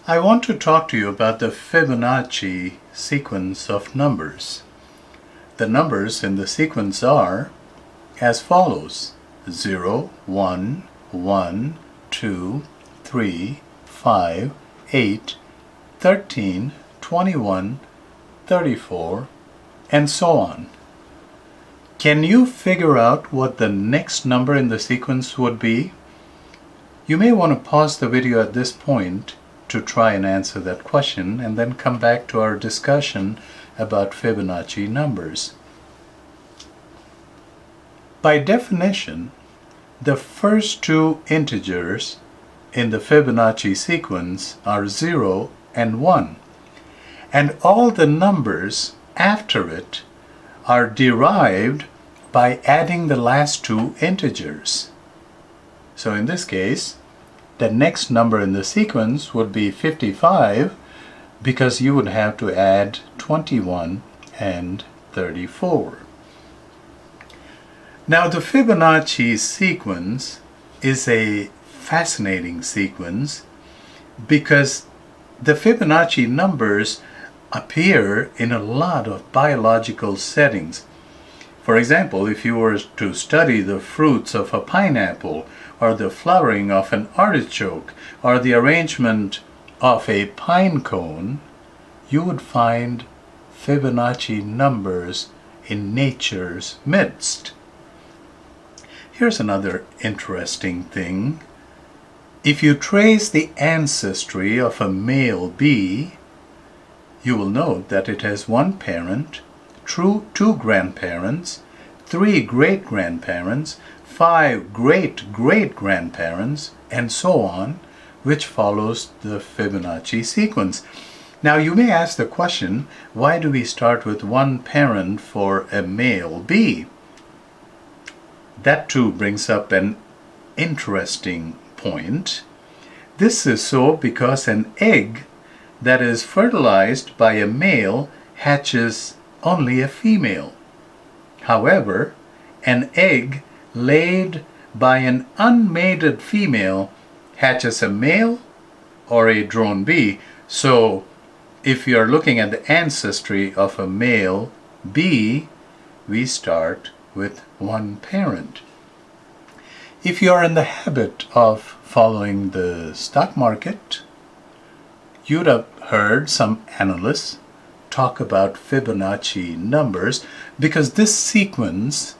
I want to talk to you about the Fibonacci sequence of numbers. The numbers in the sequence are as follows: 0, 1, 1, 2, 3, 5, 8, 13, 21, 34, and so on. Can you figure out what the next number in the sequence would be? You may want to pause the video at this point to try and answer that question and then come back to our discussion about Fibonacci numbers. By definition, the first two integers in the Fibonacci sequence are 0 and 1, and all the numbers after it are derived by adding the last two integers. So in this case, the next number in the sequence would be 55 because you would have to add 21 and 34. Now the Fibonacci sequence is a fascinating sequence because the Fibonacci numbers appear in a lot of biological settings. For example, if you were to study the fruits of a pineapple, or the flowering of an artichoke, or the arrangement of a pine cone, you would find Fibonacci numbers in nature's midst. Here's another interesting thing. If you trace the ancestry of a male bee, you will note that it has one parent, two grandparents, 3 great-grandparents, 5 great-great-grandparents, and so on, which follows the Fibonacci sequence. Now you may ask the question, why do we start with one parent for a male bee? That too brings up an interesting point. This is so because an egg that is fertilized by a male hatches only a female. However, an egg laid by an unmated female hatches a male or a drone bee. So if you are looking at the ancestry of a male bee, we start with one parent. If you are in the habit of following the stock market, you'd have heard some analysts talk about Fibonacci numbers because this sequence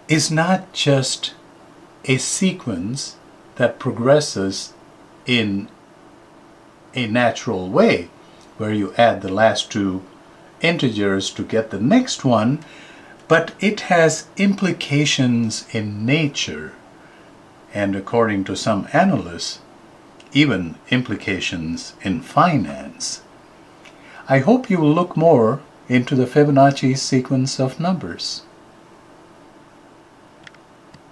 is not just a sequence that progresses in a natural way where you add the last two integers to get the next one, but it has implications in nature and, according to some analysts, even implications in finance. I hope you will look more into the Fibonacci sequence of numbers.